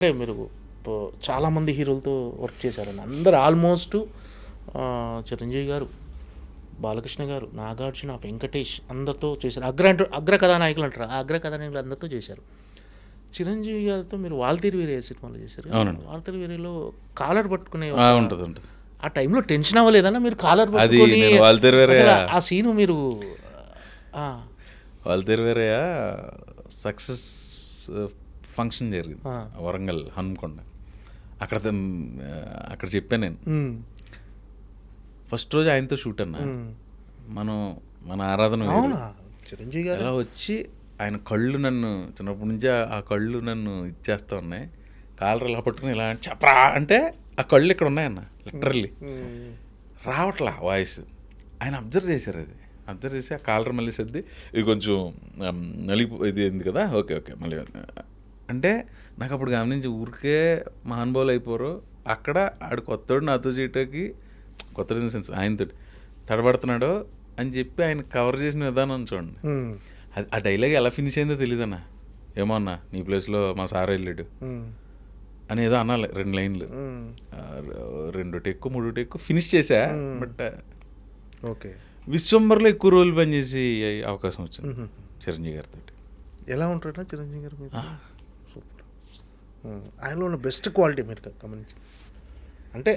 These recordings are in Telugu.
అంటే మీరు చాలామంది హీరోలతో వర్క్ చేశారండి. అందరూ ఆల్మోస్ట్ చిరంజీవి గారు, బాలకృష్ణ గారు, నాగార్జున, వెంకటేష్ అందరితో చేశారు. అగ్ర కథానాయకులు అంటారు. ఆ అగ్ర కథానాయకులు అందరితో చేశారు. చిరంజీవి గారితో మీరు 'వాల్తేరు వీరయ్య' సినిమాలో చేశారు. అవునండి. 'వాల్తేరు వీరయ్యలో' కాలర్ పట్టుకునే ఉంటుంది ఉంటుంది. ఆ టైంలో టెన్షన్ అవ్వలేదన్నా మీరు కాలర్ అది పట్టుకొని? నేను 'వాల్తేరు వీరయ్య' అసలు ఆ సీను మీరు 'వాల్తేరు వీరయ్య' సక్సెస్ ఫంక్షన్ జరిగింది వరంగల్ హన్మకొండ. అక్కడ చెప్పాను నేను. ఫస్ట్ రోజు ఆయనతో షూట్ అన్నా. మన ఆరాధన చిరంజీవి గారు ఎలా వచ్చి ఆయన కళ్ళు నన్ను చిన్నప్పటి నుంచి ఆ కళ్ళు నన్ను ఇచ్చేస్తా ఉన్నాయి. కాలర్ ఇలా పట్టుకుని ఇలా చెప్పరా అంటే ఆ కళ్ళు ఇక్కడ ఉన్నాయన్న, లిటరల్లీ రావట్లా వాయిస్. ఆయన అబ్జర్వ్ చేశారు. అది అబ్జర్వ్ చేసి ఆ కాలర్ మళ్ళీ సర్ది ఇది కొంచెం ఇది ఉంది కదా, ఓకే ఓకే మళ్ళీ అంటే నాకు అప్పుడు గమనించి ఊరికే మహానుభావులు అయిపోరు. అక్కడ ఆడు కొత్తోడు నాతో చేయటానికి కొత్త సెన్స్ ఆయనతో తడబడుతున్నాడో అని చెప్పి ఆయన కవర్ చేసిన విధానం చూడండి. అది ఆ డైలాగ్ ఎలా ఫినిష్ అయిందో తెలియదన్న. ఏమో అన్న నీ ప్లేస్లో మా సార్ వెళ్ళాడు అని ఏదో అనాలి. 2 లైన్లు 2 టెక్కు 3 టెక్కు ఫినిష్ చేశా. బట్ ఓకే విశ్వంబర్లో ఎక్కువ రోజులు పనిచేసి అవకాశం వచ్చింది చిరంజీవి గారితో. ఎలా ఉంటాడా చిరంజీవి గారు? సూపర్. ఆయనలో ఉన్న బెస్ట్ క్వాలిటీ మీరు గమనించి అంటే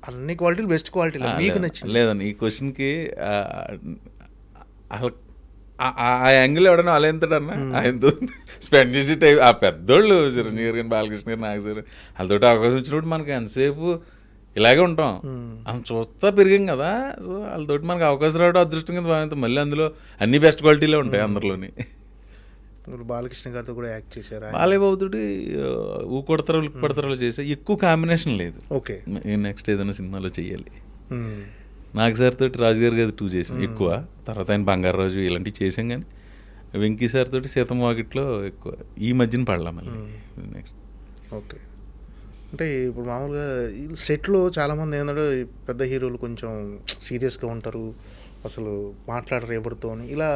అన్ని క్వాలిటీలు బెస్ట్ క్వాలిటీ మీకు నచ్చింది లేదండి. ఈ క్వశ్చన్కి అసలు ఆ యాంగిల్ ఎవడన్నా అలెంతడన్నా ఆయనతో స్పెండ్ చేసి టైం ఆ పెద్దోళ్ళు చిరంజీవి గారు కానీ బాలకృష్ణ గారు నాగ సార్ వాళ్ళతో అవకాశం వచ్చినప్పుడు మనకి ఎంతసేపు ఇలాగే ఉంటాం. మనం చూస్తా పెరిగాం కదా. సో వాళ్ళతోటి మనకు అవకాశం రావడం అదృష్టం కింద భావిస్తాం. మళ్ళీ అందులో అన్ని బెస్ట్ క్వాలిటీలే ఉంటాయి అందరిలోని. బాలకృష్ణ గారితో కూడా యాక్ట్ చేశారు. బాలయ్యబాబుతోటి ఊకొడతారు ఉలిక్కి చేసే ఎక్కువ కాంబినేషన్ లేదు. ఓకే నెక్స్ట్ ఏదైనా సినిమాలో చెయ్యాలి. నాగ్ సార్ తోటి రాజుగారి గారి 2 చేసాం ఎక్కువ. తర్వాత ఆయన బంగారు రోజు ఇలాంటివి చేసాం. కానీ వెంకీ సార్ తోటి సీతమ్మ వాకిట్లో ఎక్కువ ఈ మధ్యన పడలా మళ్ళీ నెక్స్ట్. ఓకే అంటే ఇప్పుడు మామూలుగా సెట్లో చాలామంది ఏంటంటే పెద్ద హీరోలు కొంచెం సీరియస్గా ఉంటారు, అసలు మాట్లాడరు ఎవరితో ఇలా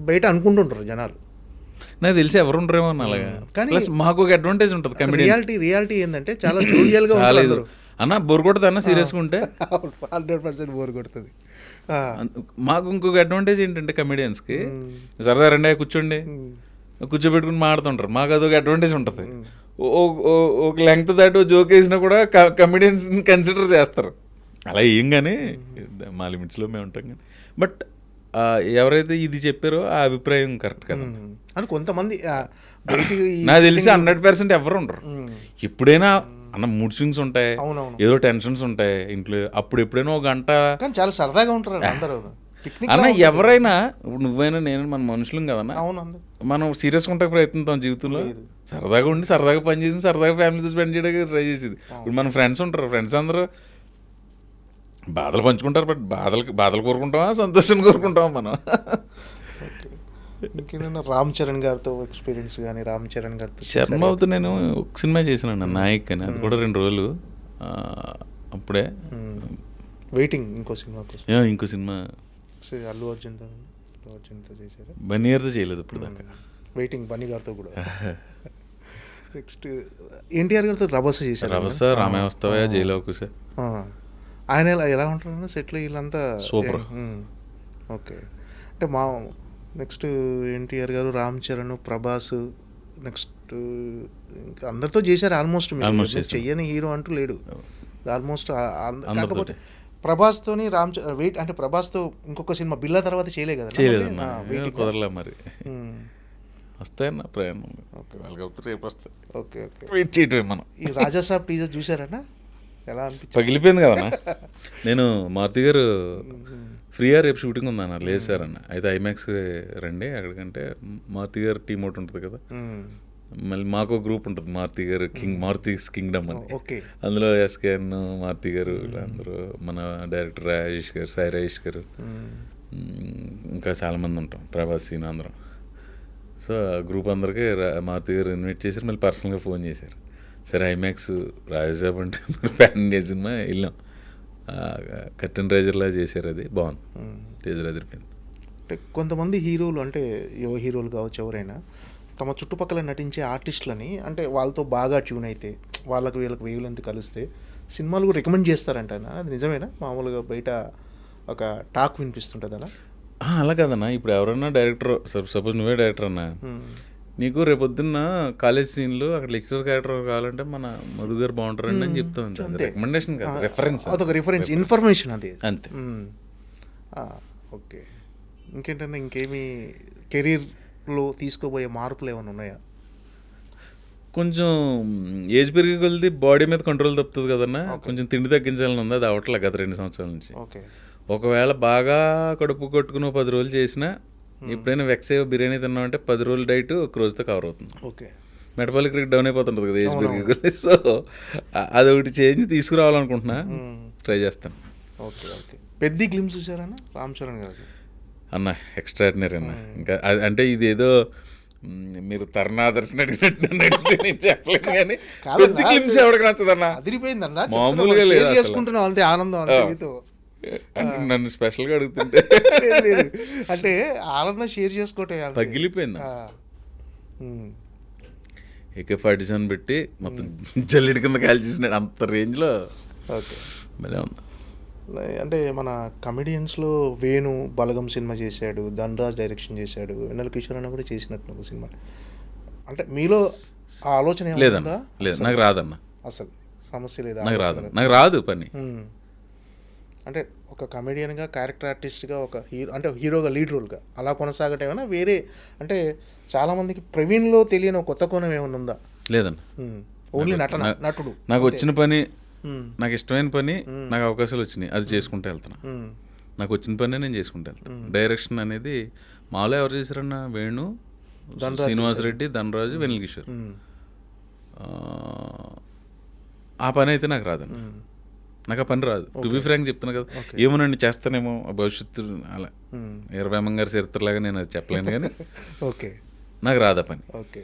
బయట అనుకుంటుంటారు జనాలు. నాకు తెలిసి ఎవరు ఉండరేమో అలాగా. కానీ మాకు ఒక అడ్వాంటేజ్ ఉంటుంది. రియాలిటీ ఏంటంటే చాలా జోడియల్గా ఉంటారు అన్న. బోర్ కొడుతుంది అన్న సీరియస్గా ఉంటే 100% బోర్ కొడుతుంది. మాకు ఇంకొక అడ్వాంటేజ్ ఏంటంటే కమెడియన్స్కి సరదా రెండే కూర్చోబెట్టుకుని మాడుతుంటారు. మాకు అదొక అడ్వాంటేజ్ ఉంటుంది. ఒక లెంగ్త్ దాటి జోక్ వేసినా కూడా కమెడియన్స్ కన్సిడర్ చేస్తారు. అలా ఏం కానీ మా లిమిట్స్లో మేము ఉంటాం. కానీ బట్ ఎవరైతే ఇది చెప్పారో ఆ అభిప్రాయం కరెక్ట్ కదా అని కొంతమంది నాకు తెలిసి 100% ఎవరు ఉండరు. ఎప్పుడైనా అన్న మూడ్ స్వింగ్స్ ఉంటాయి, ఏదో టెన్షన్స్ ఉంటాయి ఇంట్లో. అప్పుడు ఎప్పుడైనా ఒక గంట చాలా సరదాగా ఉంటారు అందరూ అన్న. ఎవరైనా ఇప్పుడు నువ్వైనా నేను మన మనుషులం కదన్నా. మనం సీరియస్గా ఉంటే ప్రయత్నిస్తాం జీవితంలో. సరదాగా ఉండి సరదాగా పని చేసి సరదాగా ఫ్యామిలీతో స్పెండ్ చేయడానికి ట్రై చేసేది. ఇప్పుడు మన ఫ్రెండ్స్ ఉంటారు, ఫ్రెండ్స్ అందరూ బాధలు పంచుకుంటారు. బట్ బాధలు కోరుకుంటామా సంతోషాన్ని కోరుకుంటామా మనం? రామ్ చరణ్ గారితో ఎక్స్పీరియన్స్ కానీ రామ్ చరణ్ గారితో శర్మబాబుతో నేను ఒక సినిమా చేశాను నాయక్ అని. అది కూడా 2 రోజులు అప్పుడే వెయిటింగ్. ఇంకో సినిమా అల్లు అర్జున్తో చేశారు. బన్నీ గారితో చేయలేదు ఇప్పుడు దాకా. వెయిటింగ్ బన్నీ గారితో కూడా. నెక్స్ట్ ఎన్టీఆర్ గారితో రభస చేశారు. రభస, రామయ్య వస్తావా, జైలు అవకాశ. ఆయన ఎలా ఉంటారు సెట్లు వీళ్ళంతా? సూపర్. ఓకే అంటే నెక్స్ట్ ఎన్టీఆర్ గారు, రామ్ చరణ్, ప్రభాస్, నెక్స్ట్ ఇంకా అందరితో చేశారు ఆల్మోస్ట్. చెయ్యని హీరో అంటూ లేడు ఆల్మోస్ట్. కాకపోతే ప్రభాస్తోని వెయిట్ అంటే ప్రభాస్తో ఇంకొక సినిమా బిల్లా తర్వాత చేయలే కదా. కుదరలే మరి. వస్తాయన్న ప్రయాణం. రేపు వస్తాయి. ఓకే ఓకే వెయిట్ చేయటమే మనం. ఈ రాజాసాబ్ టీజర్ చూసారన్నా? ఎలా అనిపించింది? పగిలిపోయింది కదన్నా. నేను మారుతి గారు ఫ్రీగా రేపు షూటింగ్ ఉందన్న. లేదు సార్ అన్న. అయితే ఐమాక్స్ రండి అక్కడికంటే మారుతి గారు టీమ్ ఒకటి ఉంటుంది కదా. మళ్ళీ మాకు గ్రూప్ ఉంటుంది మారుతి గారు మారుతిస్ కింగ్డమ్ అని. అందులో ఎస్కేఎన్, మారుతి గారు, అందరూ మన డైరెక్టర్ రాజేష్ గారు, సాయి రాజేష్ గారు, ఇంకా చాలామంది ఉంటాం, ప్రభాస్ సీన్ అందరం. సో ఆ గ్రూప్ అందరికీ మారుతి గారు ఇన్వైట్ చేశారు. మళ్ళీ పర్సనల్గా ఫోన్ చేశారు. సరే ఐమాక్స్ రాజాసాబ్ అంటే మరి ప్యాన్ ఇండియా సినిమా వెళ్ళాం. కర్టెన్ రైజర్లా చేశారు. అది బాగుంది. తేజరాజ్ అంటే కొంతమంది హీరోలు అంటే యువ హీరోలు కావచ్చు ఎవరైనా తమ చుట్టుపక్కల నటించే ఆర్టిస్టులని అంటే వాళ్ళతో బాగా ట్యూన్ అయితే వాళ్ళకి వీళ్ళకి వేవ్ లెంత్ కలిస్తే సినిమాలు కూడా రికమెండ్ చేస్తారంట అది నిజమేనా? మామూలుగా బయట ఒక టాక్ వినిపిస్తుంటుంది అలా. అలా కదన్నా, ఇప్పుడు ఎవరన్నా డైరెక్టర్, సపోజ్ నువ్వే డైరెక్టర్ అన్నా, నీకు రేపొద్దున్న కాలేజ్ సీన్లో అక్కడ లెక్చరర్ క్యారెక్టర్ కావాలంటే మన మధు గారు బాగుంటారండి అని చెప్తా ఉంది. రికమెండేషన్ కాదు, రెఫరెన్స్. అదొక రిఫరెన్స్, ఇన్ఫర్మేషన్ అది అంతే. ఓకే. ఇంకేంటన్నా ఇంకేమి కెరీర్లో తీసుకోబోయే మార్పులు ఏమైనా ఉన్నాయా? కొంచెం ఏజ్ పెరిగే కొద్ది బాడీ మీద కంట్రోల్ తప్పుతుంది కదన్నా, కొంచెం తిండి తగ్గించాలని ఉంది. అది అవట్లే గత 2 సంవత్సరాల నుంచి. ఓకే. ఒకవేళ బాగా కడుపు కొట్టుకుని 10 రోజులు చేసినా, ఎప్పుడైనా వెక్సేవ్ బిర్యానీ తిన్నామంటే 10 రోజుల డైట్ 1 రోజుతో కవర్ అవుతుంది. ఓకే. మెటబాలిక్ రేట్ డౌన్ అయిపోతుంటుంది కదా ఏజ్ పెరిగే కొద్ది. సో అదొకటి చేంజ్ తీసుకురావాలనుకుంటున్నా, ట్రై చేస్తాను. ఓకే. ఓకే. పెద్ద గ్లిమ్స్ చూసారన్నా రామ్ చరణ్ గారు అన్న? ఎక్స్ట్రాడినరీ అన్న. ఇంకా అంటే ఇదేదో మీరు తరుణాదర్శన అడిగినట్టు నేను చెప్పలేను, కానీ పెద్ద గ్లిమ్స్ ఎవరికి నచ్చదన్నా? అదిరిపోయిందన్నా, మామూలుగా లేదు. చేసుకుంటున్నాం అంతే, ఆనందం అంతే మీతో. అంటే నన్ను స్పెషల్గా అడుగుతుంటే అంటే ఆనందం షేర్ చేసుకోవటం పగిలిపోయింది. AK-47 పెట్టి మొత్తం జల్లెడి కింద కాల్చేసినాడు అంత రేంజ్లో. ఓకే. భలే ఉంది. అంటే మన కమెడియన్స్లో వేణు బలగం సినిమా చేశాడు, ధనరాజ్ డైరెక్షన్ చేశాడు, వెన్నెల కిషోర్ అన్న కూడా చేసినట్టు ఒక సినిమా. అంటే మీలో ఆ ఆలోచన లేదన్నా? లేదు, నాకు రాదన్న. అసలు సమస్య లేదా? నాకు రాదు పని. అంటే ఒక కమెడియన్గా, క్యారెక్టర్ ఆర్టిస్ట్గా, ఒక హీరో అంటే హీరోగా లీడ్ రోల్గా అలా కొనసాగటం ఏమైనా వేరే అంటే చాలామందికి ప్రవీణ్లో తెలియని ఒక కొత్త కోణం ఏమైనా ఉందా? లేదన్న, ఓన్లీ నటుడు. నాకు వచ్చిన పని, నాకు ఇష్టమైన పని, నాకు అవకాశాలు వచ్చినాయి, అది చేసుకుంటూ వెళ్తున్నా. నాకు వచ్చిన పని నేను చేసుకుంటూ వెళ్తాను. డైరెక్షన్ అనేది మాలో ఎవరు చేశారన్న? వేణు, శ్రీనివాస్ రెడ్డి, ధనరాజు, వెన్నెల కిషోర్. ఆ పని అయితే నాకు రాదన్న. నాకు ఆ పని రాదు. టు బి ఫ్రాంక్ చెప్తున్నా కదా, ఏమోనండి చేస్తానేమో భవిష్యత్తు అలా వీరబ్రహ్మం గారి చరిత్రలాగా నేను అది చెప్పలేను, కానీ ఓకే, నాకు రాదా పని. ఓకే.